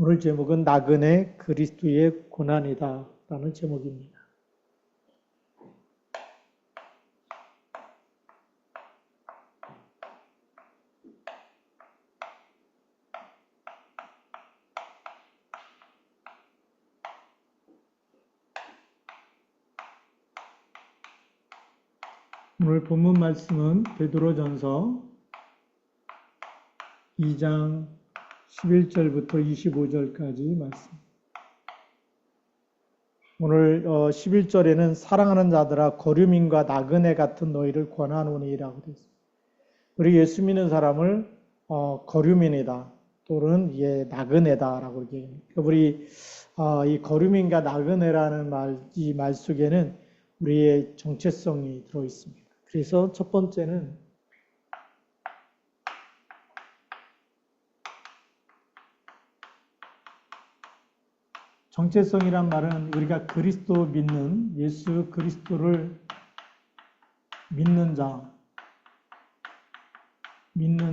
오늘 제목은 나그네 그리스도의 고난이다 라는 제목입니다. 오늘 본문 말씀은 베드로전서 2장 11절부터 25절까지 말씀. 오늘 11절에는 사랑하는 자들아 거류민과 나그네 같은 너희를 권하노니라고 되어 있습니다. 우리 예수 믿는 사람을 거류민이다 또는 나그네다라고 얘기합니다. 우리 이 거류민과 나그네라는 이 말 속에는 우리의 정체성이 들어 있습니다. 그래서 첫 번째는 정체성이란 말은 우리가 그리스도 믿는 예수 그리스도를 믿는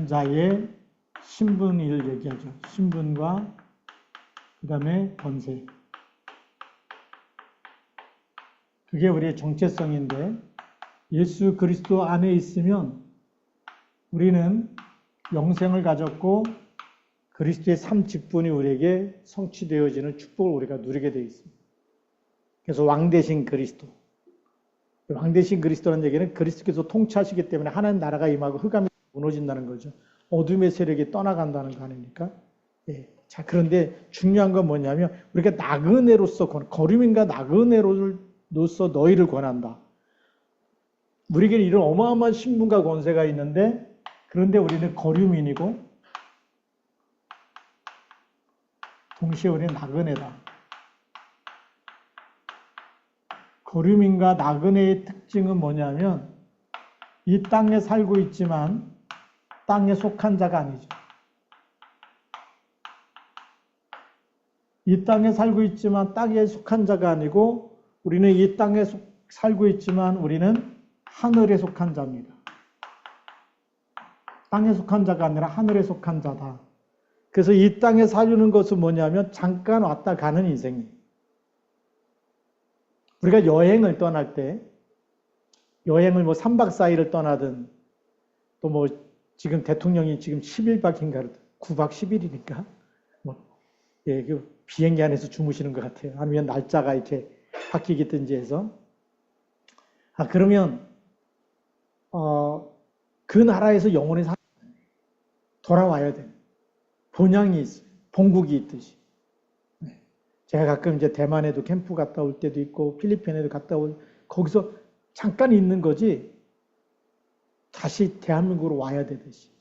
자의 신분을 얘기하죠. 신분과 그 다음에 권세. 그게 우리의 정체성인데 예수 그리스도 안에 있으면 우리는 영생을 가졌고 그리스도의 삶 직분이 우리에게 성취되어지는 축복을 우리가 누리게 되어 있습니다. 그래서 왕 대신 그리스도. 왕 대신 그리스도라는 얘기는 그리스도께서 통치하시기 때문에 하나님 나라가 임하고 흑암이 무너진다는 거죠. 어둠의 세력이 떠나간다는 거 아닙니까? 예. 자, 그런데 중요한 건 뭐냐면 우리가 나그네로서 거류민과 나그네로서 너희를 권한다. 우리에게는 이런 어마어마한 신분과 권세가 있는데 그런데 우리는 거류민이고 동시에 우리는 나그네다. 거류민과 나그네의 특징은 뭐냐면 이 땅에 살고 있지만 땅에 속한 자가 아니죠. 이 땅에 살고 있지만 땅에 속한 자가 아니고 우리는 이 땅에 살고 있지만 우리는 하늘에 속한 자입니다. 땅에 속한 자가 아니라 하늘에 속한 자다. 그래서 이 땅에 사는 것은 뭐냐면 잠깐 왔다 가는 인생이에요. 우리가 여행을 떠날 때 여행을 3박 4일을 떠나든 또 지금 대통령이 지금 10일밖인가 9박 10일이니까 그 비행기 안에서 주무시는 것 같아요. 아니면 날짜가 이렇게 바뀌겠든지 해서 그러면 그 나라에서 영원히 돌아와야 돼요. 본향이 있어요. 본국이 있듯이. 제가 가끔 이제 대만에도 캠프 갔다 올 때도 있고 필리핀에도 갔다 거기서 잠깐 있는 거지 다시 대한민국으로 와야 되듯이.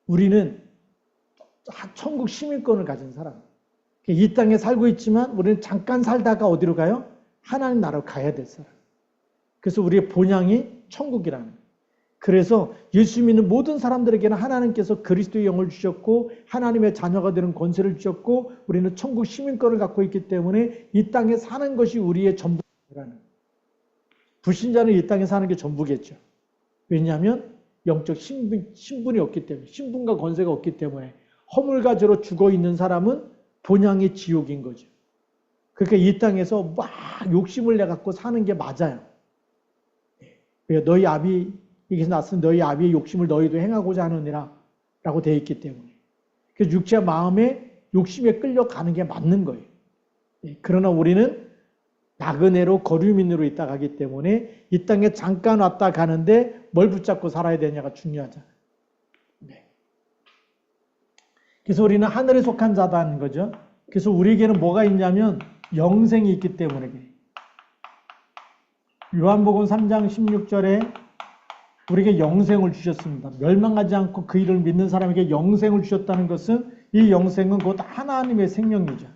우리는 천국 시민권을 가진 사람. 이 땅에 살고 있지만 우리는 잠깐 살다가 어디로 가요? 하나님 나라로 가야 될 사람. 그래서 우리의 본향이 천국이라는 거예요. 그래서 예수 믿는 모든 사람들에게는 하나님께서 그리스도의 영을 주셨고 하나님의 자녀가 되는 권세를 주셨고 우리는 천국 시민권을 갖고 있기 때문에 이 땅에 사는 것이 우리의 전부라는. 불신자는 이 땅에 사는 게 전부겠죠. 왜냐하면 영적 신분이 없기 때문에 신분과 권세가 없기 때문에 허물가지로 죽어있는 사람은 본향의 지옥인 거죠. 그러니까 이 땅에서 막 욕심을 내갖고 사는 게 맞아요. 너희 아비 여기서 났으니 너희 아비의 욕심을 너희도 행하고자 하느니라 라고 되어 있기 때문에 그래서 육체와 마음의 욕심에 끌려가는 게 맞는 거예요. 그러나 우리는 나그네로 거류민으로 있다 가기 때문에 이 땅에 잠깐 왔다 가는데 뭘 붙잡고 살아야 되냐가 중요하잖아요. 그래서 우리는 하늘에 속한 자다는 거죠. 그래서 우리에게는 뭐가 있냐면 영생이 있기 때문에 요한복음 3장 16절에 우리에게 영생을 주셨습니다. 멸망하지 않고 그 이름을 믿는 사람에게 영생을 주셨다는 것은 이 영생은 곧 하나님의 생명이죠.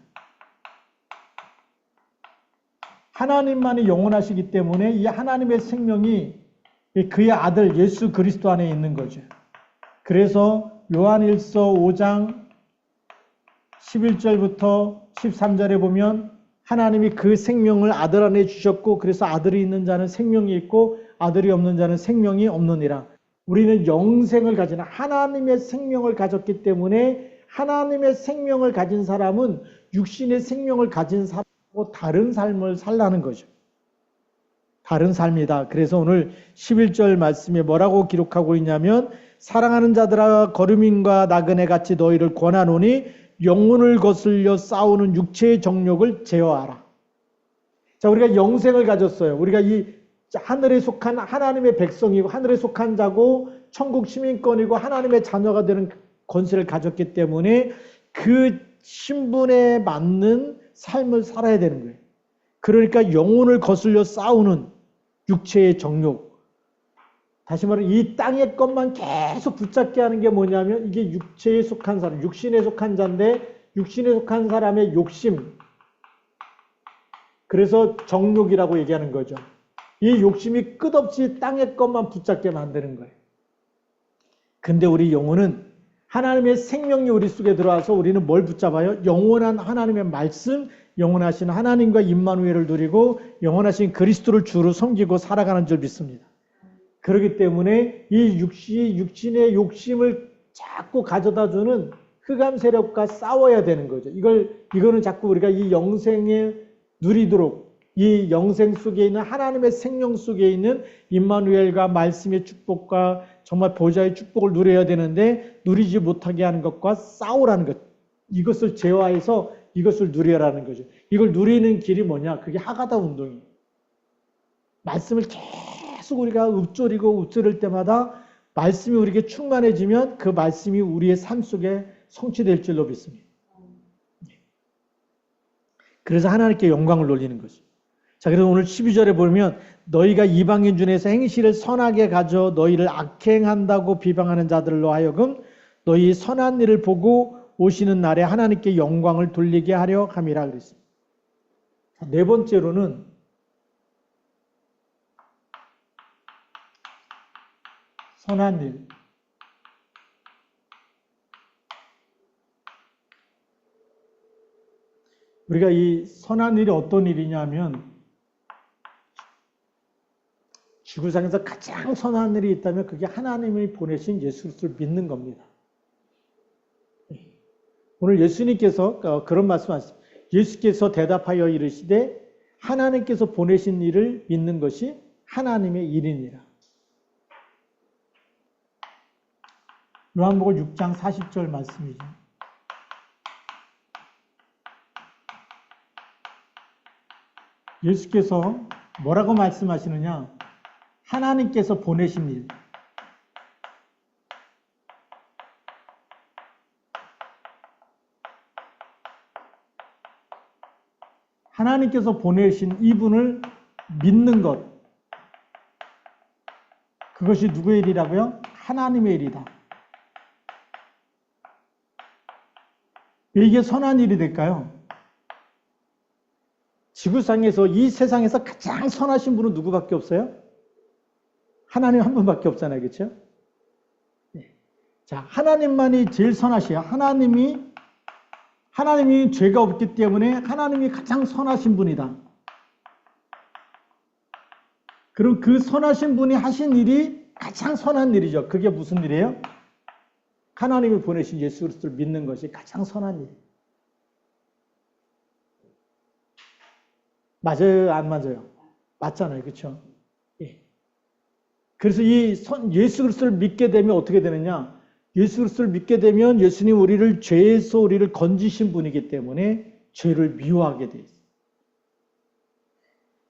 하나님만이 영원하시기 때문에 이 하나님의 생명이 그의 아들 예수 그리스도 안에 있는 거죠. 그래서 요한일서 5장 11절부터 13절에 보면 하나님이 그 생명을 아들 안에 주셨고 그래서 아들이 있는 자는 생명이 있고 아들이 없는 자는 생명이 없느니라. 우리는 영생을 가진 하나님의 생명을 가졌기 때문에 하나님의 생명을 가진 사람은 육신의 생명을 가진 사람하고 다른 삶을 살라는 거죠. 다른 삶이다. 그래서 오늘 11절 말씀에 뭐라고 기록하고 있냐면 사랑하는 자들아 거류민과 나그네 같이 너희를 권하노니 영혼을 거슬려 싸우는 육체의 정욕을 제어하라. 자, 우리가 영생을 가졌어요. 우리가 이 하늘에 속한 하나님의 백성이고 하늘에 속한 자고 천국 시민권이고 하나님의 자녀가 되는 권세를 가졌기 때문에 그 신분에 맞는 삶을 살아야 되는 거예요. 그러니까 영혼을 거슬려 싸우는 육체의 정욕. 다시 말해 이 땅의 것만 계속 붙잡게 하는 게 뭐냐면 이게 육체에 속한 사람, 육신에 속한 자인데 육신에 속한 사람의 욕심. 그래서 정욕이라고 얘기하는 거죠. 이 욕심이 끝없이 땅의 것만 붙잡게 만드는 거예요. 근데 우리 영혼은 하나님의 생명이 우리 속에 들어와서 우리는 뭘 붙잡아요? 영원한 하나님의 말씀, 영원하신 하나님과 임마누엘을 누리고 영원하신 그리스도를 주로 섬기고 살아가는 줄 믿습니다. 그렇기 때문에 이 육신의 욕심을 자꾸 가져다주는 흑암 세력과 싸워야 되는 거죠. 이거는 자꾸 우리가 이 영생에 누리도록 이 영생 속에 있는 하나님의 생명 속에 있는 임마누엘과 말씀의 축복과 정말 보좌의 축복을 누려야 되는데 누리지 못하게 하는 것과 싸우라는 것. 이것을 제어해서 이것을 누려라는 거죠. 이걸 누리는 길이 뭐냐? 그게 하가다 운동이에요. 말씀을 계속 우리가 읊조릴 때마다 말씀이 우리에게 충만해지면 그 말씀이 우리의 삶 속에 성취될 줄로 믿습니다. 그래서 하나님께 영광을 돌리는 거죠. 자, 그래서 오늘 12절에 보면 너희가 이방인 중에서 행실을 선하게 가져 너희를 악행한다고 비방하는 자들로 하여금 너희 선한 일을 보고 오시는 날에 하나님께 영광을 돌리게 하려 함이라 그랬습니다. 네 번째로는 선한 일. 우리가 이 선한 일이 어떤 일이냐면 지구상에서 가장 선한 일이 있다면 그게 하나님이 보내신 예수 그리스도를 믿는 겁니다. 오늘 예수님께서 그런 말씀하셨습니다. 예수께서 대답하여 이르시되 하나님께서 보내신 일을 믿는 것이 하나님의 일이니라. 요한복음 6장 40절 말씀이죠. 예수께서 뭐라고 말씀하시느냐? 하나님께서 보내신 일. 하나님께서 보내신 이분을 믿는 것. 그것이 누구의 일이라고요? 하나님의 일이다. 왜 이게 선한 일이 될까요? 지구상에서 이 세상에서 가장 선하신 분은 누구밖에 없어요? 하나님 한 분밖에 없잖아요. 그렇죠? 네. 자, 하나님만이 제일 선하시야. 하나님이 죄가 없기 때문에 하나님이 가장 선하신 분이다. 그럼 그 선하신 분이 하신 일이 가장 선한 일이죠. 그게 무슨 일이에요? 하나님이 보내신 예수 그리스도를 믿는 것이 가장 선한 일. 맞아요? 안 맞아요? 맞잖아요. 그렇죠? 예. 그래서 이 예수 그리스도를 믿게 되면 어떻게 되느냐? 예수 그리스도를 믿게 되면 예수님 우리를 죄에서 우리를 건지신 분이기 때문에 죄를 미워하게 돼 있어요.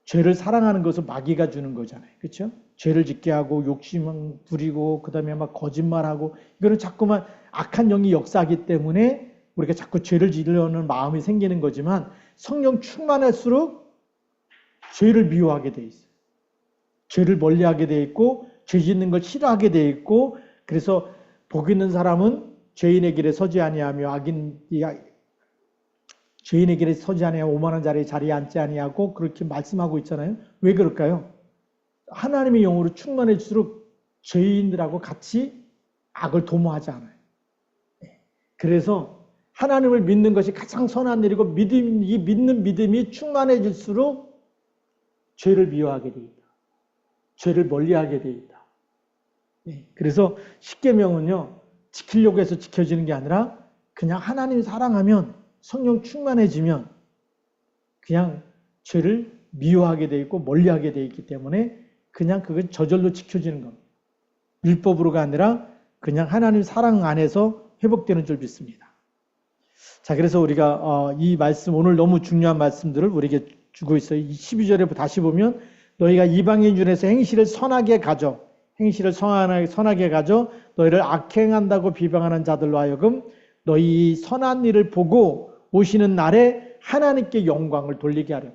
죄를 사랑하는 것은 마귀가 주는 거잖아요. 그렇죠? 죄를 짓게 하고 욕심 부리고 그다음에 막 거짓말하고 이거는 자꾸만 악한 영이 역사하기 때문에 우리가 자꾸 죄를 지으려는 마음이 생기는 거지만 성령 충만할수록 죄를 미워하게 돼 있어요. 죄를 멀리하게 돼 있고 죄 짓는 걸 싫어하게 돼 있고 그래서 복 있는 사람은 죄인의 길에 서지 아니하며 죄인의 길에 서지 아니하고 오만한 자리에 앉지 아니하고 그렇게 말씀하고 있잖아요. 왜 그럴까요? 하나님의 영으로 충만해질수록 죄인들하고 같이 악을 도모하지 않아요. 그래서 하나님을 믿는 것이 가장 선한 일이고 이 믿는 믿음이 충만해질수록 죄를 미워하게 되어 있다. 죄를 멀리하게 되어 있다. 그래서 십계명은요 지키려고 해서 지켜지는 게 아니라 그냥 하나님 사랑하면 성령 충만해지면 그냥 죄를 미워하게 돼 있고 멀리하게 돼 있기 때문에 그냥 그건 저절로 지켜지는 겁니다. 율법으로가 아니라 그냥 하나님 사랑 안에서 회복되는 줄 믿습니다. 자, 그래서 우리가 이 말씀, 오늘 너무 중요한 말씀들을 우리에게 주고 있어요. 12절에 다시 보면 너희가 이방인 중에서 행실을 선하게 가져, 행실을 선하게 가져 너희를 악행한다고 비방하는 자들로 하여금 너희 선한 일을 보고 오시는 날에 하나님께 영광을 돌리게 하려.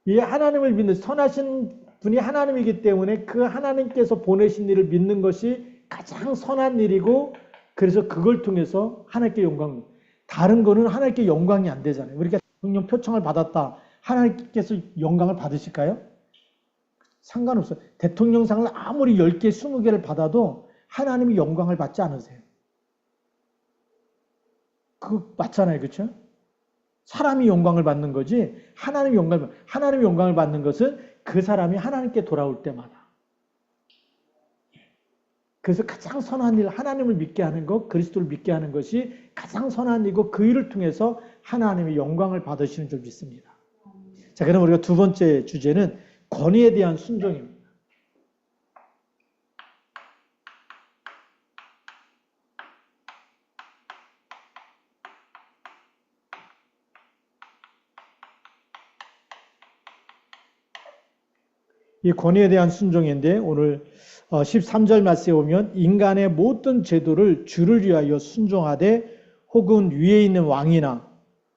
이 하나님을 믿는 선하신 분이 하나님이기 때문에 그 하나님께서 보내신 일을 믿는 것이 가장 선한 일이고 그래서 그걸 통해서 하나님께 영광을, 다른 거는 하나님께 영광이 안 되잖아요. 우리가 대통령 표창을 받았다. 하나님께서 영광을 받으실까요? 상관없어요. 대통령상을 아무리 10개, 20개를 받아도 하나님이 영광을 받지 않으세요. 그거 맞잖아요. 그렇죠? 사람이 영광을 받는 거지 하나님이 영광을 받는 것은 그 사람이 하나님께 돌아올 때마다. 그래서 가장 선한 일, 하나님을 믿게 하는 것, 그리스도를 믿게 하는 것이 가장 선한 일이고 그 일을 통해서 하나님의 영광을 받으시는 줄 믿습니다. 자, 그럼 우리가 두 번째 주제는 권위에 대한 순종입니다. 이 권위에 대한 순종인데 오늘 13절 말씀에 보면 인간의 모든 제도를 주를 위하여 순종하되 혹은 위에 있는 왕이나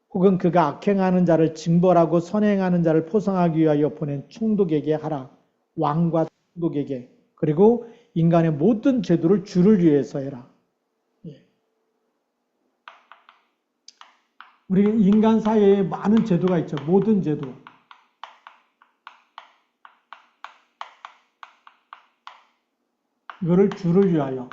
혹은 그가 악행하는 자를 징벌하고 선행하는 자를 포상하기 위하여 보낸 총독에게 하라. 왕과 총독에게. 그리고 인간의 모든 제도를 주를 위해서 해라. 우리 인간 사이에 많은 제도가 있죠. 모든 제도. 이거를 주를 위하여.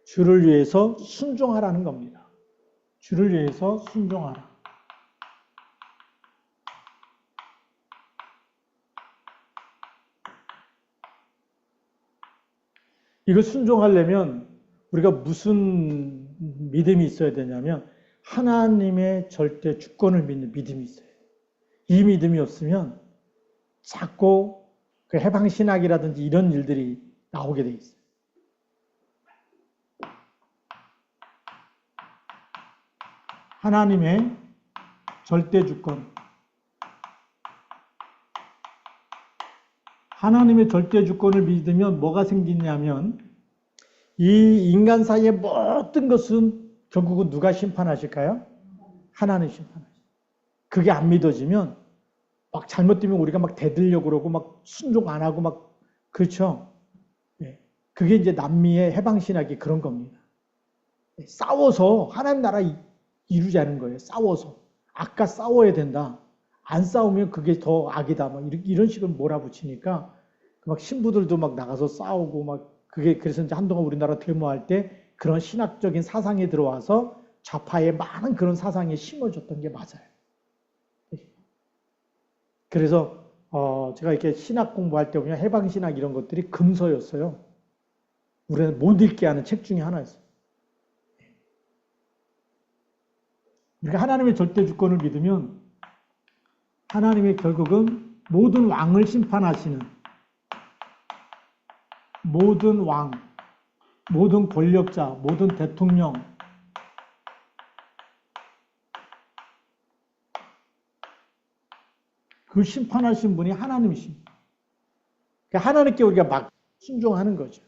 주를 위해서 순종하라는 겁니다. 주를 위해서 순종하라. 이거 순종하려면 우리가 무슨 믿음이 있어야 되냐면 하나님의 절대 주권을 믿는 믿음이 있어요. 이 믿음이 없으면 자꾸 그 해방신학이라든지 이런 일들이 나오게 돼 있어요. 하나님의 절대 주권. 하나님의 절대 주권을 믿으면 뭐가 생기냐면 이 인간 사이의 모든 것은 결국은 누가 심판하실까요? 하나님 심판하실까요? 그게 안 믿어지면 막 잘못되면 우리가 막 대들려고 그러고 막 순종 안 하고 막 그렇죠? 네. 그게 이제 남미의 해방신학이 그런 겁니다. 싸워서 하나님 나라 이루자는 거예요. 싸워서. 아까 싸워야 된다. 안 싸우면 그게 더 악이다. 막 이런 식으로 몰아붙이니까 막 신부들도 막 나가서 싸우고 막 그게 그래서 이제 한동안 우리나라 데모할 때 그런 신학적인 사상이 들어와서 좌파의 많은 그런 사상이 심어졌던 게 맞아요. 그래서 제가 이렇게 신학 공부할 때 보면 해방신학 이런 것들이 금서였어요. 우리는 못 읽게 하는 책 중에 하나였어요. 우리가 하나님의 절대 주권을 믿으면 하나님의 결국은 모든 왕을 심판하시는 모든 왕, 모든 권력자, 모든 대통령 그 심판하신 분이 하나님이십니다. 그러니까 하나님께 우리가 막 순종하는 거죠.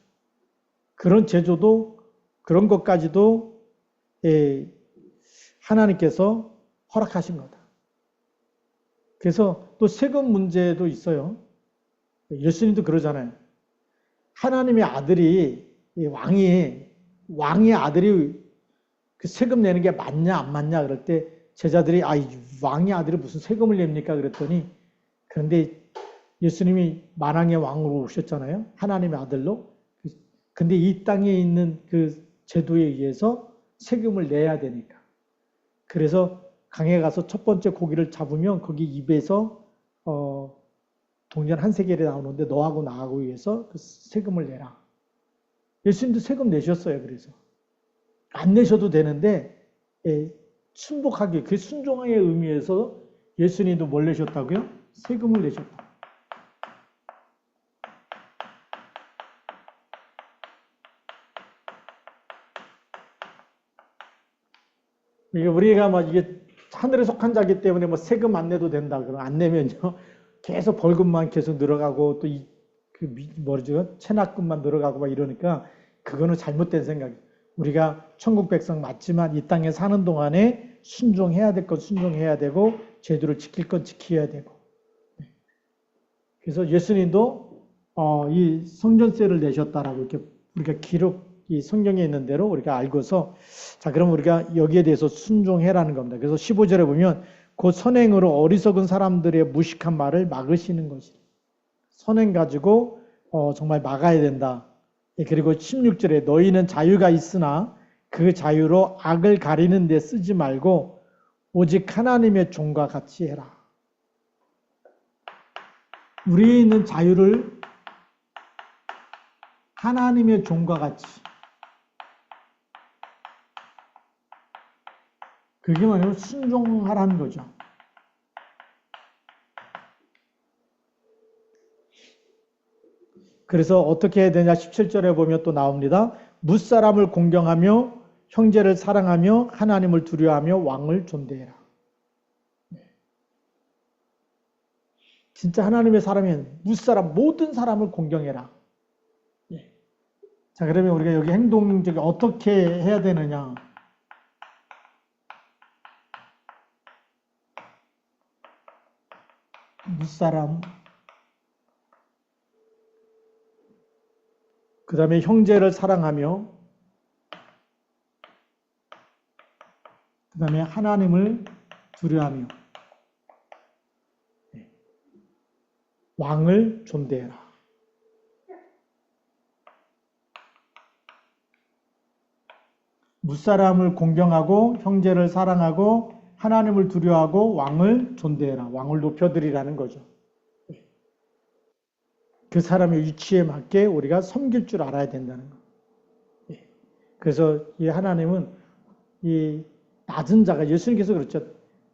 그런 제조도 그런 것까지도 하나님께서 허락하신 거다. 그래서 또 세금 문제도 있어요. 예수님도 그러잖아요. 하나님의 아들이 왕의 아들이 그 세금 내는 게 맞냐 안 맞냐 그럴 때 제자들이 왕의 아들이 무슨 세금을 냅니까 그랬더니 그런데 예수님이 만왕의 왕으로 오셨잖아요. 하나님의 아들로. 근데 이 땅에 있는 그 제도에 의해서 세금을 내야 되니까. 그래서 강에 가서 첫 번째 고기를 잡으면 거기 입에서 동전 한 세겔이 나오는데 너하고 나하고 위해서 그 세금을 내라. 예수님도 세금 내셨어요. 그래서 안 내셔도 되는데 순복하게 그 순종의 의미에서 예수님도 뭘 내셨다고요? 세금을 내셨다. 이게 우리가 막 이게 하늘에 속한 자기 때문에 뭐 세금 안 내도 된다. 그러면 안 내면요. 계속 벌금만 계속 늘어가고 또 뭐죠? 체납금만 늘어가고 막 이러니까 그거는 잘못된 생각이에요. 우리가 천국 백성 맞지만 이 땅에 사는 동안에 순종해야 될 건 순종해야 되고 제도를 지킬 건 지켜야 되고. 그래서 예수님도 이 성전세를 내셨다라고 이렇게 우리가 이 성경에 있는 대로 우리가 알고서 자 그럼 우리가 여기에 대해서 순종해라는 겁니다. 그래서 15절에 보면 그 선행으로 어리석은 사람들의 무식한 말을 막으시는 것이다. 선행 가지고 정말 막아야 된다. 그리고 16절에 너희는 자유가 있으나 그 자유로 악을 가리는 데 쓰지 말고 오직 하나님의 종과 같이 해라. 우리에 있는 자유를 하나님의 종과 같이. 그게 뭐냐면 순종하라는 거죠. 그래서 어떻게 해야 되냐 17절에 보면 또 나옵니다. 무사람을 공경하며 형제를 사랑하며 하나님을 두려워하며 왕을 존대해라. 진짜 하나님의 사람이면 무사람 모든 사람을 공경해라. 자 그러면 우리가 여기 행동적이 어떻게 해야 되느냐. 무사람 그 다음에 형제를 사랑하며 그 다음에 하나님을 두려워하며 왕을 존대해라. 무사람을 공경하고 형제를 사랑하고 하나님을 두려워하고 왕을 존대해라. 왕을 높여드리라는 거죠. 그 사람의 위치에 맞게 우리가 섬길 줄 알아야 된다는 거. 그래서 이 하나님은 이 낮은 자가 예수님께서 그렇죠.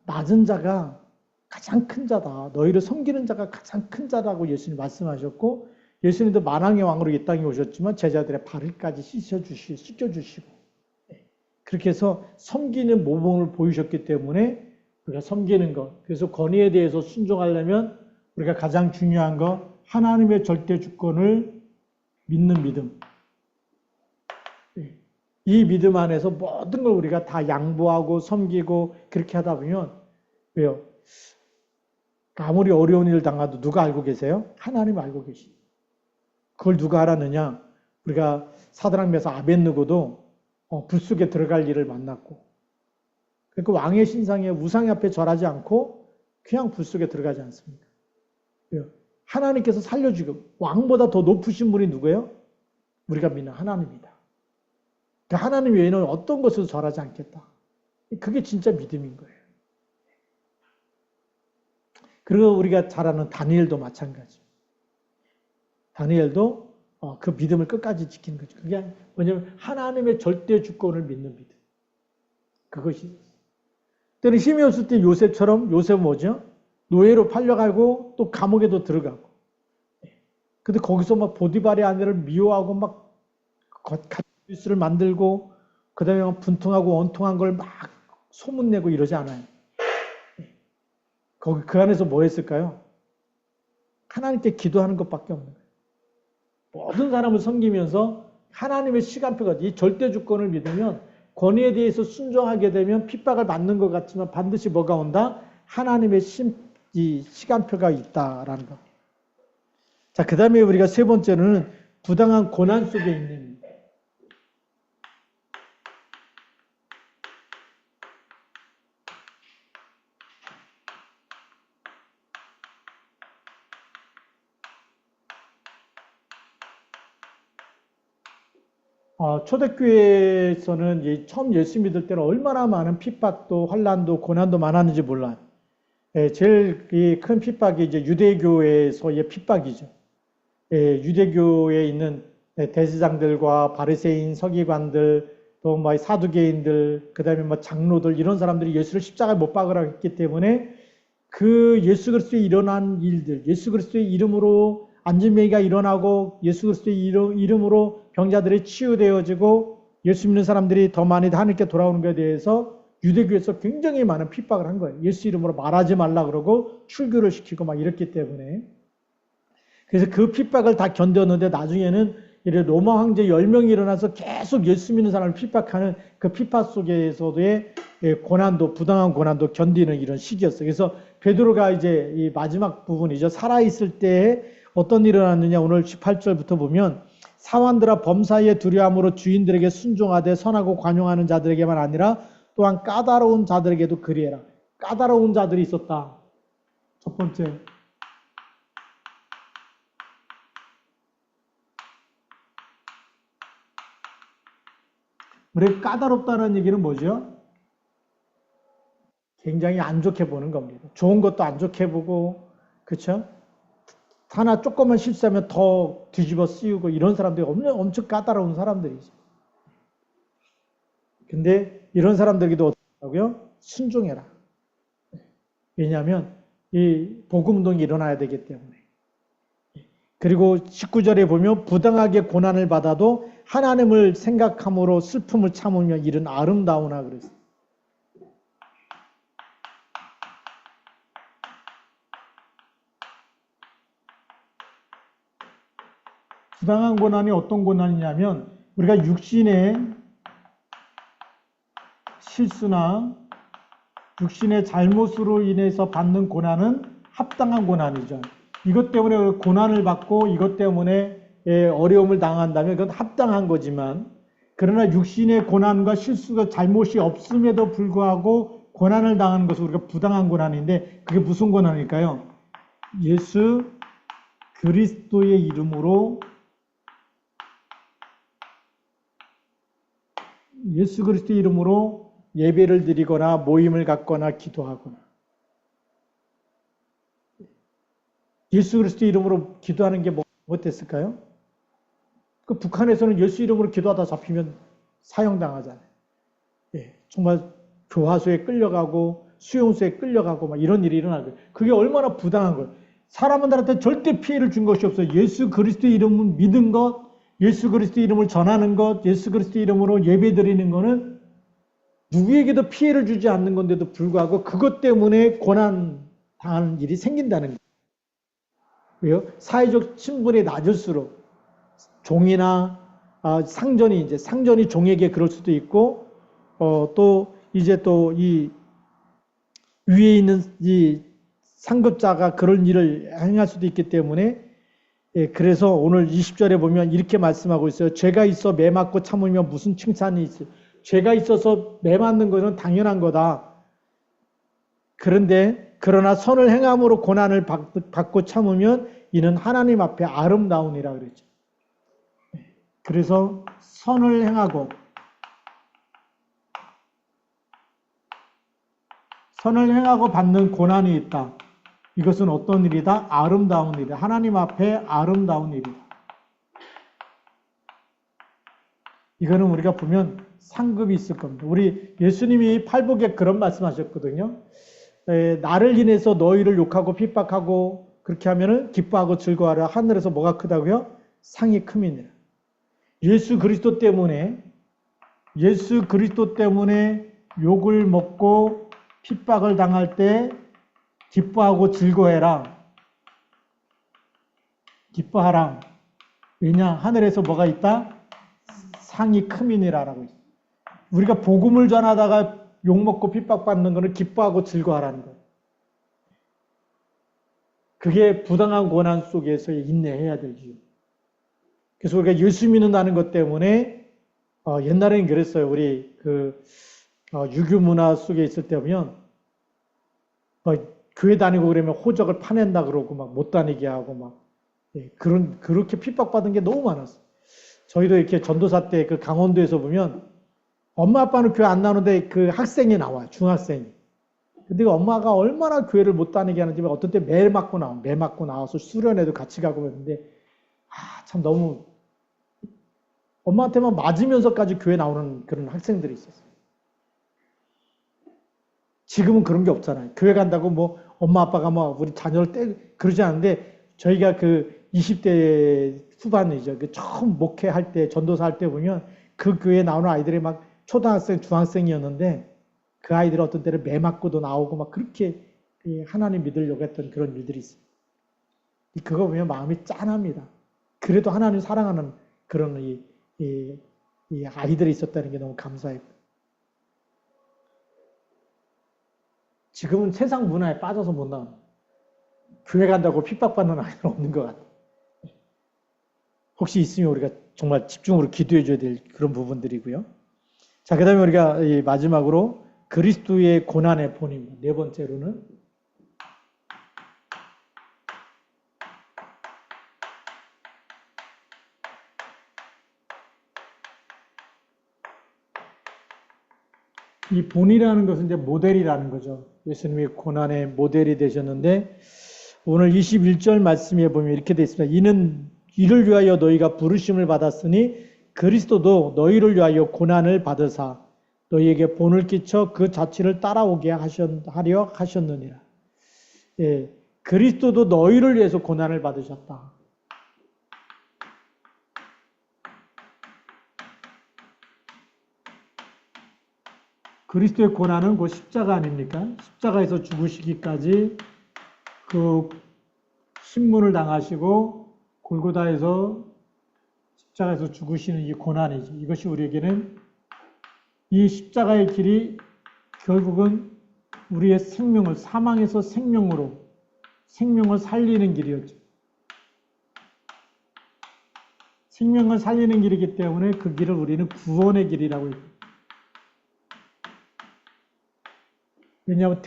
낮은 자가 가장 큰 자다. 너희를 섬기는 자가 가장 큰 자라고 예수님 말씀하셨고 예수님도 만왕의 왕으로 이 땅에 오셨지만 제자들의 발을까지 씻겨주시고 그렇게 해서 섬기는 모범을 보이셨기 때문에 우리가 섬기는 것. 그래서 권위에 대해서 순종하려면 우리가 가장 중요한 거 하나님의 절대 주권을 믿는 믿음. 이 믿음 안에서 모든 걸 우리가 다 양보하고 섬기고 그렇게 하다 보면 왜요? 아무리 어려운 일을 당해도 누가 알고 계세요? 하나님 알고 계시. 그걸 누가 알았느냐? 우리가 사드락 메삭 아벳느고도 불 속에 들어갈 일을 만났고 그러니까 왕의 신상에 우상 앞에 절하지 않고 그냥 불 속에 들어가지 않습니까? 왜요? 하나님께서 살려주고 왕보다 더 높으신 분이 누구예요? 우리가 믿는 하나님이다. 그러니까 하나님 외에는 어떤 것을 절하지 않겠다. 그게 진짜 믿음인 거예요. 그리고 우리가 잘 아는 다니엘도 마찬가지. 다니엘도 그 믿음을 끝까지 지키는 거죠. 그게 뭐냐면 하나님의 절대 주권을 믿는 믿음. 그것이. 때는 힘이 없을 때 요셉처럼 요셉은 뭐죠? 노예로 팔려가고 또 감옥에도 들어가고. 근데 거기서 막 보디발의 아내를 미워하고 막 가짜뉴스를 만들고 그 다음에 막 분통하고 원통한 걸 막 소문내고 이러지 않아요. 거기 그 안에서 뭐 했을까요? 하나님께 기도하는 것밖에 없는 거예요. 모든 사람을 섬기면서 하나님의 시간표가 이 절대 주권을 믿으면 권위에 대해서 순종하게 되면 핍박을 받는 것 같지만 반드시 뭐가 온다? 하나님의 이 시간표가 있다라는 것. 자, 그 다음에 우리가 세 번째는 부당한 고난 속에 있는 초대교회에서는 처음 예수 믿을 때는 얼마나 많은 핍박도 환난도 고난도 많았는지 몰라요. 제일 큰 핍박이 이제 유대교에서의 핍박이죠. 유대교에 있는 대제사장들과 바리새인, 서기관들, 또 뭐 사두개인들, 그다음에 뭐 장로들 이런 사람들이 예수를 십자가에 못 박으라 했기 때문에 그 예수 그리스도에 일어난 일들, 예수 그리스도의 이름으로 안진뱅이가 일어나고 예수 그리스도의 이름으로 병자들이 치유되어지고 예수 믿는 사람들이 더 많이 하나님께 돌아오는 것에 대해서 유대교에서 굉장히 많은 핍박을 한 거예요. 예수 이름으로 말하지 말라 그러고 출교를 시키고 막 이랬기 때문에. 그래서 그 핍박을 다 견뎠는데 나중에는 이래 로마 황제 10명이 일어나서 계속 예수 믿는 사람을 핍박하는 그 핍박 속에서도의 고난도, 부당한 고난도 견디는 이런 시기였어요. 그래서 베드로가 이제 이 마지막 부분이죠. 살아있을 때에 어떤 일이 일어났느냐. 오늘 18절부터 보면 사환들아 범사에 두려움으로 주인들에게 순종하되 선하고 관용하는 자들에게만 아니라 또한 까다로운 자들에게도 그리해라. 까다로운 자들이 있었다. 첫 번째. 우리 까다롭다는 얘기는 뭐죠? 굉장히 안 좋게 보는 겁니다. 좋은 것도 안 좋게 보고, 그렇죠? 하나 조금만 실수하면 더 뒤집어 씌우고 이런 사람들이 엄청 까다로운 사람들이죠. 근데 이런 사람들에게도 어떻게 하고요? 순종해라. 왜냐하면 이 복음운동이 일어나야 되기 때문에. 그리고 19절에 보면 부당하게 고난을 받아도 하나님을 생각함으로 슬픔을 참으며 이른 아름다우나 그랬어요. 부당한 고난이 어떤 고난이냐면 우리가 육신의 실수나 육신의 잘못으로 인해서 받는 고난은 합당한 고난이죠. 이것 때문에 고난을 받고 이것 때문에 어려움을 당한다면 그건 합당한 거지만 그러나 육신의 고난과 실수가 잘못이 없음에도 불구하고 고난을 당하는 것은 우리가 부당한 고난인데 그게 무슨 고난일까요? 예수 그리스도의 이름으로 예수 그리스도의 이름으로 예배를 드리거나 모임을 갖거나 기도하거나 예수 그리스도의 이름으로 기도하는 게 어땠을까요? 그 북한에서는 예수 이름으로 기도하다 잡히면 사형당하잖아요. 정말 교화소에 끌려가고 수용소에 끌려가고 막 이런 일이 일어나고 그게 얼마나 부당한 거예요. 사람들한테 절대 피해를 준 것이 없어요. 예수 그리스도의 이름을 믿은 것, 예수 그리스도의 이름을 전하는 것, 예수 그리스도의 이름으로 예배 드리는 거는 누구에게도 피해를 주지 않는 건데도 불구하고 그것 때문에 고난 당하는 일이 생긴다는 거예요. 왜요? 사회적 신분이 낮을수록 종이나 상전이 종에게 그럴 수도 있고 또 이제 또 이 위에 있는 이 상급자가 그런 일을 행할 수도 있기 때문에 그래서 오늘 20절에 보면 이렇게 말씀하고 있어요. 죄가 있어 매 맞고 참으면 무슨 칭찬이 있어요. 죄가 있어서 매 맞는 것은 당연한 거다. 그러나 선을 행함으로 고난을 받고 참으면 이는 하나님 앞에 아름다우니라 그랬죠. 그래서 선을 행하고 받는 고난이 있다. 이것은 어떤 일이다? 아름다운 일이다. 하나님 앞에 아름다운 일이다. 이거는 우리가 보면 상급이 있을 겁니다. 우리 예수님이 팔복에 그런 말씀하셨거든요. 나를 인해서 너희를 욕하고 핍박하고 그렇게 하면은 기뻐하고 즐거워하라. 하늘에서 뭐가 크다고요? 상이 큼이니라. 예수 그리스도 때문에 욕을 먹고 핍박을 당할 때 기뻐하고 즐거워해라. 기뻐하라. 왜냐? 하늘에서 뭐가 있다? 상이 큼이니라라고 있어요. 우리가 복음을 전하다가 욕먹고 핍박받는 것은 기뻐하고 즐거워하라는 거예요. 그게 부당한 고난 속에서 인내해야 될 이유. 그래서 우리가 예수 믿는다는 것 때문에 옛날에는 그랬어요. 우리 유교 문화 속에 있을 때 보면 교회 다니고 그러면 호적을 파낸다 그러고 막 못 다니게 하고 막 그렇게 핍박받은 게 너무 많았어요. 저희도 이렇게 전도사 때 그 강원도에서 보면 엄마 아빠는 교회 안 나오는데 그 학생이 나와요. 중학생이. 근데 엄마가 얼마나 교회를 못 다니게 하는지 어떤 때 매 맞고 나와서 수련회도 같이 가고 그랬는데, 참 너무 엄마한테만 맞으면서까지 교회 나오는 그런 학생들이 있었어요. 지금은 그런 게 없잖아요. 교회 간다고 뭐 엄마 아빠가 뭐 우리 자녀를 그러지 않는데, 저희가 그 20대 후반이죠. 그 처음 목회할 때, 전도사 할 때 보면 그 교회에 나오는 아이들이 막 초등학생, 중학생이었는데 그 아이들이 어떤 때는 매 맞고도 나오고 막 그렇게 하나님 믿으려고 했던 그런 일들이 있어요. 그거 보면 마음이 짠합니다. 그래도 하나님 사랑하는 그런 이 아이들이 있었다는 게 너무 감사해요. 지금은 세상 문화에 빠져서 못 나옵니다. 교회 간다고 핍박받는 아이들은 없는 것 같아요. 혹시 있으면 우리가 정말 집중으로 기도해 줘야 될 그런 부분들이고요. 자, 그 다음에 우리가 마지막으로 그리스도의 고난의 본입니다. 네 번째로는 이 본이라는 것은 이제 모델이라는 거죠. 예수님이 고난의 모델이 되셨는데, 오늘 21절 말씀에 보면 이렇게 되어 있습니다. 이를 위하여 너희가 부르심을 받았으니 그리스도도 너희를 위하여 고난을 받으사 너희에게 본을 끼쳐 그 자취를 따라오게 하려 하셨느니라. 예, 그리스도도 너희를 위해서 고난을 받으셨다. 그리스도의 고난은 그 십자가 아닙니까? 십자가에서 죽으시기까지 그 신문을 당하시고 골고다에서 십자가에서 죽으시는 이 고난이죠. 이것이 우리에게는 이 십자가의 길이 결국은 우리의 생명을 사망에서 생명으로 생명을 살리는 길이었죠. 생명을 살리는 길이기 때문에 그 길을 우리는 구원의 길이라고 합니다. 왜냐하면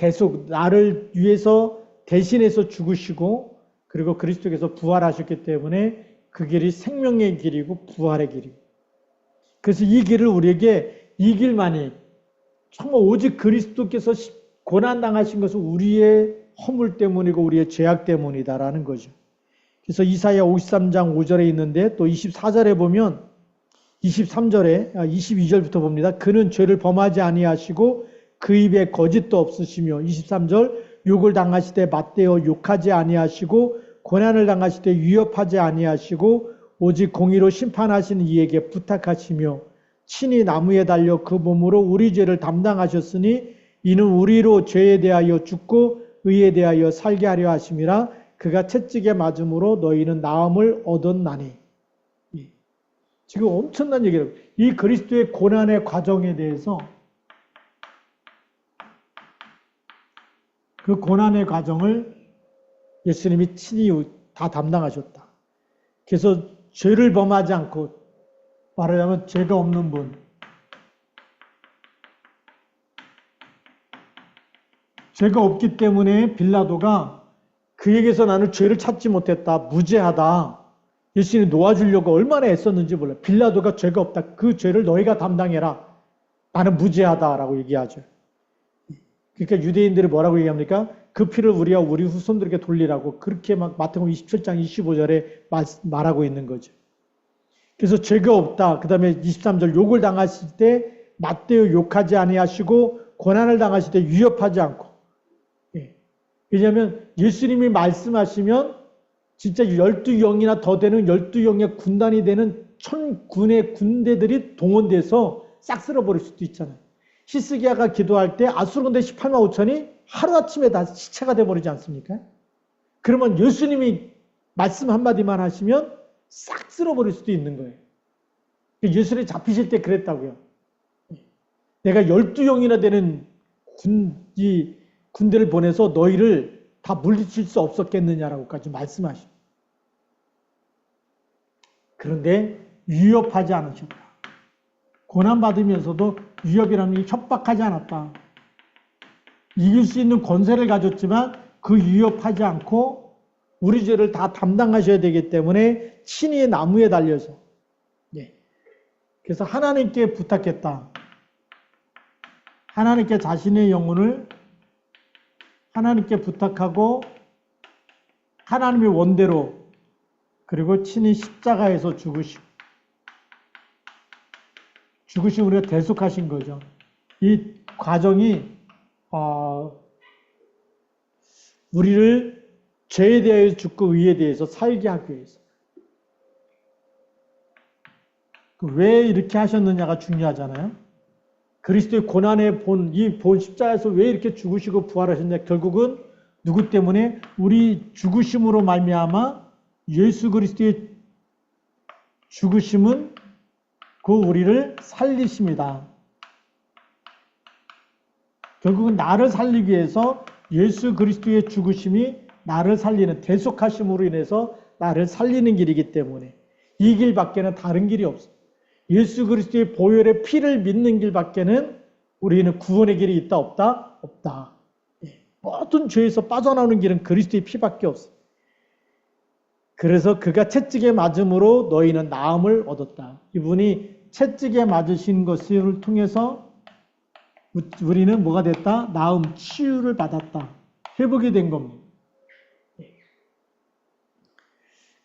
나를 위해서 대신해서 죽으시고 그리고 그리스도께서 부활하셨기 때문에 그 길이 생명의 길이고 부활의 길이고, 그래서 이 길을 우리에게 이 길만이 정말 오직 그리스도께서 고난당하신 것은 우리의 허물 때문이고 우리의 죄악 때문이다라는 거죠. 그래서 이사야 53장 5절에 있는데 또 24절에 보면 22절부터 봅니다. 그는 죄를 범하지 아니하시고 그 입에 거짓도 없으시며 23절 욕을 당하시되 맞대어 욕하지 아니하시고 고난을 당하시되 위협하지 아니하시고 오직 공의로 심판하시는 이에게 부탁하시며 친히 나무에 달려 그 몸으로 우리 죄를 담당하셨으니 이는 우리로 죄에 대하여 죽고 의에 대하여 살게 하려 하심이라. 그가 채찍에 맞음으로 너희는 나음을 얻었나니. 지금 엄청난 얘기예요. 이 그리스도의 고난의 과정에 대해서, 그 고난의 과정을 예수님이 친히 다 담당하셨다. 그래서 죄를 범하지 않고, 말하자면 죄가 없는 분, 죄가 없기 때문에 빌라도가 그에게서 나는 죄를 찾지 못했다, 무죄하다, 예수님이 놓아주려고 얼마나 애썼는지 몰라요. 빌라도가 죄가 없다, 그 죄를 너희가 담당해라, 나는 무죄하다라고 얘기하죠. 그러니까 유대인들이 뭐라고 얘기합니까? 그 피를 우리 후손들에게 돌리라고 그렇게 막 마태복음 27장 25절에 말하고 있는 거죠. 그래서 죄가 없다. 그 다음에 23절 욕을 당하실 때 맞대어 욕하지 아니하시고 고난을 당하실 때 위협하지 않고. 왜냐하면 예수님이 말씀하시면 진짜 12영이나 더 되는 12영의 군단이 되는 1000군의 군대들이 동원돼서 싹 쓸어버릴 수도 있잖아요. 히스기야가 기도할 때 아수르 군대 18만 5천이 하루아침에 다 시체가 돼버리지 않습니까? 그러면 예수님이 말씀 한마디만 하시면 싹 쓸어버릴 수도 있는 거예요. 예수님이 잡히실 때 그랬다고요. 내가 12영이나 되는 군대를 보내서 너희를 다 물리칠 수 없었겠느냐라고까지 말씀하시죠. 그런데 위협하지 않으셨다. 고난받으면서도 위협이라는 게 협박하지 않았다. 이길 수 있는 권세를 가졌지만 그 위협하지 않고 우리 죄를 다 담당하셔야 되기 때문에 친히 나무에 달려서, 그래서 하나님께 부탁했다. 하나님께 자신의 영혼을 하나님께 부탁하고 하나님의 원대로 그리고 친히 십자가에서 죽으시고 우리가 대속하신 거죠. 이 과정이 우리를 죄에 대하여 죽고 의에 대해서 살게 하기 위해서. 왜 이렇게 하셨느냐가 중요하잖아요. 그리스도의 고난의 이 본 십자가에서 왜 이렇게 죽으시고 부활하셨냐. 결국은 누구 때문에? 우리 죽으심으로 말미암아 예수 그리스도의 죽으심은 그 우리를 살리십니다. 결국은 나를 살리기 위해서 예수 그리스도의 죽으심이 나를 살리는 대속하심으로 인해서 나를 살리는 길이기 때문에 이 길밖에는 다른 길이 없어요. 예수 그리스도의 보혈의 피를 믿는 길밖에는 우리는 구원의 길이 있다 없다? 없다. 모든 죄에서 빠져나오는 길은 그리스도의 피밖에 없어요. 그래서 그가 채찍에 맞음으로 너희는 나음을 얻었다. 이분이 채찍에 맞으신 것을 통해서 우리는 뭐가 됐다? 나음, 치유를 받았다. 회복이 된 겁니다.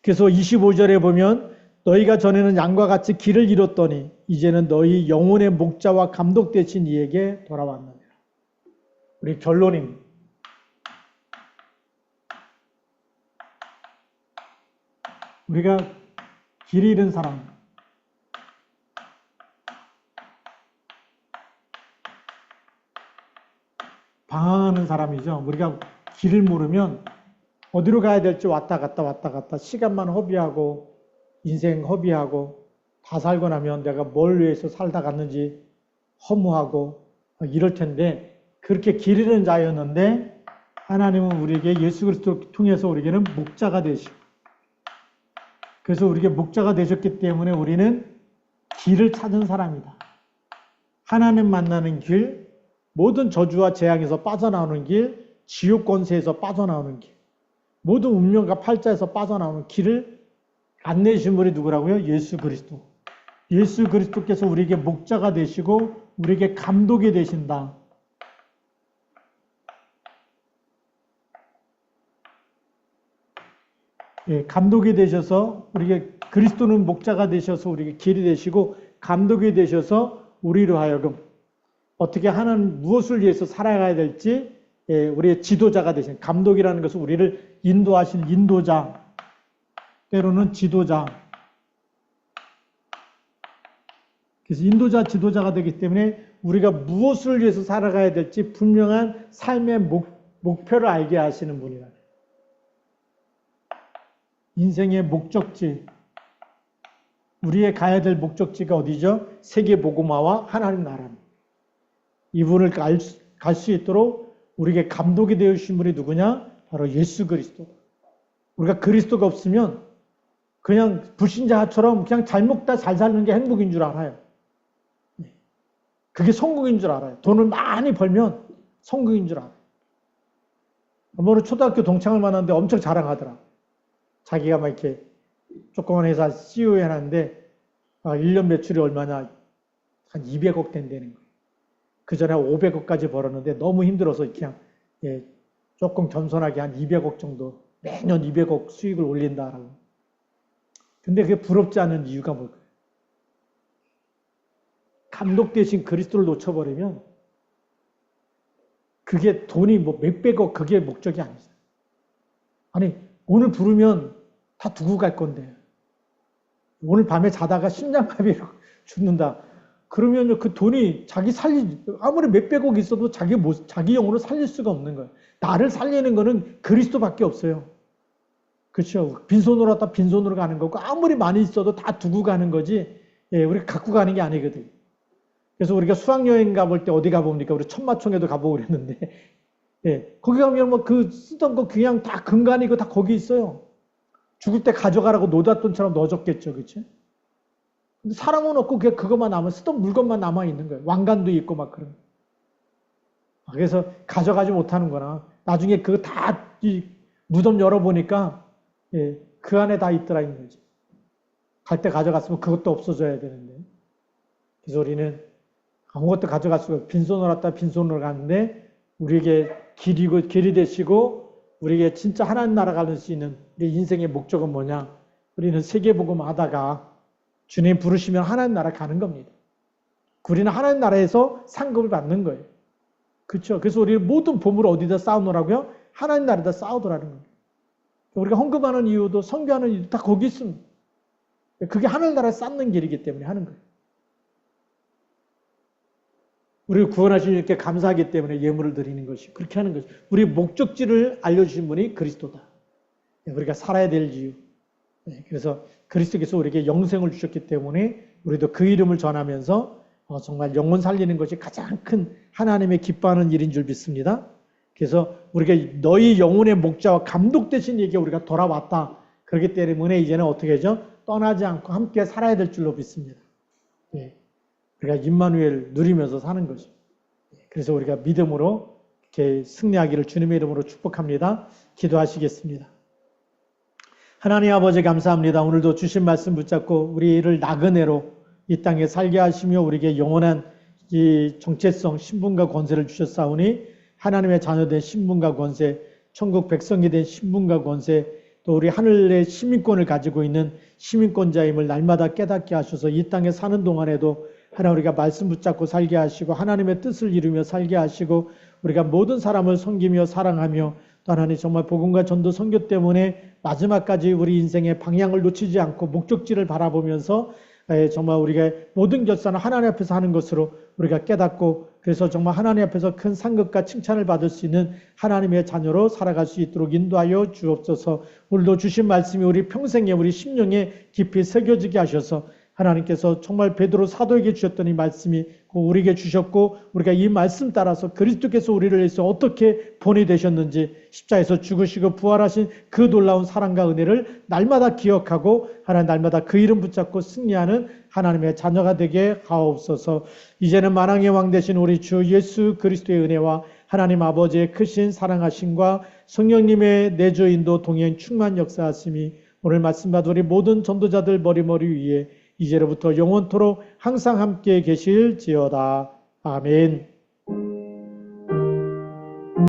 그래서 25절에 보면 너희가 전에는 양과 같이 길을 잃었더니 이제는 너희 영혼의 목자와 감독 되신 이에게 돌아왔느니라. 우리 결론입니다. 우리가 길 잃은 사람, 방황하는 사람이죠. 우리가 길을 모르면 어디로 가야 될지 왔다 갔다 시간만 허비하고 인생 허비하고 다 살고 나면 내가 뭘 위해서 살다 갔는지 허무하고 이럴 텐데 그렇게 길 잃은 자였는데 하나님은 우리에게 예수 그리스도 통해서 우리에게는 목자가 되시고 그래서 우리에게 목자가 되셨기 때문에 우리는 길을 찾은 사람이다. 하나님 만나는 길, 모든 저주와 재앙에서 빠져나오는 길, 지옥 권세에서 빠져나오는 길, 모든 운명과 팔자에서 빠져나오는 길을 안내주신 분이 누구라고요? 예수 그리스도. 예수 그리스도께서 우리에게 목자가 되시고 우리에게 감독이 되신다. 예, 감독이 되셔서 우리에게 그리스도는 목자가 되셔서 우리에게 길이 되시고 감독이 되셔서 우리로 하여금 어떻게 하는 무엇을 위해서 살아가야 될지 우리의 지도자가 되신 감독이라는 것은 우리를 인도하신 인도자 때로는 지도자 그래서 인도자 지도자가 되기 때문에 우리가 무엇을 위해서 살아가야 될지 분명한 삶의 목표를 알게 하시는 분이라. 인생의 목적지 우리의 가야 될 목적지가 어디죠? 세계 복음화와 하나님 나라입니다. 이분을 갈 수 있도록 우리에게 감독이 되어주신 분이 누구냐? 바로 예수 그리스도. 우리가 그리스도가 없으면 그냥 불신자처럼 그냥 잘 먹다 잘 사는 게 행복인 줄 알아요. 그게 성공인 줄 알아요. 돈을 많이 벌면 성공인 줄 알아요. 어머니 초등학교 동창을 만났는데 엄청 자랑하더라. 자기가 막 이렇게 조그만 회사 CEO 해놨는데 1년 매출이 얼마냐? 한 200억 된다는 거예요. 그 전에 500억까지 벌었는데 너무 힘들어서 그냥 조금 겸손하게 한 200억 정도 매년 200억 수익을 올린다라고. 근데 그게 부럽지 않은 이유가 뭘까요? 감독 대신 그리스도를 놓쳐버리면 그게 돈이 뭐 몇백억 그게 목적이 아니죠. 아니 오늘 부르면 다 두고 갈 건데 오늘 밤에 자다가 심장마비로 죽는다. 그러면 그 돈이 아무리 몇백억 있어도 자기 영혼을 살릴 수가 없는 거예요. 나를 살리는 거는 그리스도밖에 없어요. 그렇죠. 빈손으로 왔다 빈손으로 가는 거고 아무리 많이 있어도 다 두고 가는 거지 우리가 갖고 가는 게 아니거든. 그래서 우리가 수학여행 가볼 때 어디 가봅니까? 우리 천마총에도 가보고 그랬는데 거기 가면 뭐 그 쓰던 거 그냥 다 근간이고 다 거기 있어요. 죽을 때 가져가라고 노잣돈처럼 넣어줬겠죠. 그치? 근데 사람은 없고 그냥 그것만 쓰던 물건만 남아있는 거예요. 왕관도 있고 막 그런. 그래서 가져가지 못하는구나. 나중에 그거 다 무덤 열어보니까 그 안에 다 있더라 있는 거지. 갈 때 가져갔으면 그것도 없어져야 되는데. 그래서 우리는 아무것도 가져갈 수가 없고 빈손으로 왔다 빈손으로 갔는데 우리에게 길이 되시고 우리에게 진짜 하나님 나라 갈 수 있는 우리 인생의 목적은 뭐냐? 우리는 세계복음 하다가 주님 부르시면 하나님 나라 가는 겁니다. 우리는 하나님 나라에서 상급을 받는 거예요. 그렇죠? 그래서 우리 모든 보물을 어디다 쌓아놓으라고요? 하나님 나라에다 쌓아두라는 거예요. 우리가 헌금하는 이유도 선교하는 이유도 다 거기 있습니다. 그게 하늘 나라에 쌓는 길이기 때문에 하는 거예요. 우리를 구원하신 이렇게 감사하기 때문에 예물을 드리는 것이 그렇게 하는 거죠. 우리 목적지를 알려주신 분이 그리스도다. 우리가 살아야 될 이유. 그래서 그리스도께서 우리에게 영생을 주셨기 때문에 우리도 그 이름을 전하면서 정말 영혼 살리는 것이 가장 큰 하나님의 기뻐하는 일인 줄 믿습니다. 그래서 우리가 너희 영혼의 목자와 감독 되신 이에게 우리가 돌아왔다. 그렇기 때문에 이제는 어떻게 하죠? 떠나지 않고 함께 살아야 될 줄로 믿습니다. 우리가 임마누엘 누리면서 사는 거죠. 그래서 우리가 믿음으로 이렇게 승리하기를 주님의 이름으로 축복합니다. 기도하시겠습니다. 하나님 아버지 감사합니다. 오늘도 주신 말씀 붙잡고 우리를 나그네로 이 땅에 살게 하시며 우리에게 영원한 이 정체성, 신분과 권세를 주셨사오니 하나님의 자녀된 신분과 권세, 천국 백성이 된 신분과 권세, 또 우리 하늘의 시민권을 가지고 있는 시민권자임을 날마다 깨닫게 하셔서 이 땅에 사는 동안에도 하나님 우리가 말씀 붙잡고 살게 하시고 하나님의 뜻을 이루며 살게 하시고 우리가 모든 사람을 섬기며 사랑하며 또 하나님 정말 복음과 전도 선교 때문에 마지막까지 우리 인생의 방향을 놓치지 않고 목적지를 바라보면서 정말 우리가 모든 결산을 하나님 앞에서 하는 것으로 우리가 깨닫고 그래서 정말 하나님 앞에서 큰 상급과 칭찬을 받을 수 있는 하나님의 자녀로 살아갈 수 있도록 인도하여 주옵소서. 오늘도 주신 말씀이 우리 평생에 우리 심령에 깊이 새겨지게 하셔서 하나님께서 정말 베드로 사도에게 주셨던 이 말씀이 우리에게 주셨고 우리가 이 말씀 따라서 그리스도께서 우리를 위해서 어떻게 본이 되셨는지 십자에서 죽으시고 부활하신 그 놀라운 사랑과 은혜를 날마다 기억하고 하나님 날마다 그 이름 붙잡고 승리하는 하나님의 자녀가 되게 하옵소서. 이제는 만왕의 왕 되신 우리 주 예수 그리스도의 은혜와 하나님 아버지의 크신 사랑하심과 성령님의 내주 인도 동행 충만 역사하심이 오늘 말씀 받은 우리 모든 전도자들 머리 위에 이제로부터 영원토록 항상 함께 계실지어다. 아멘.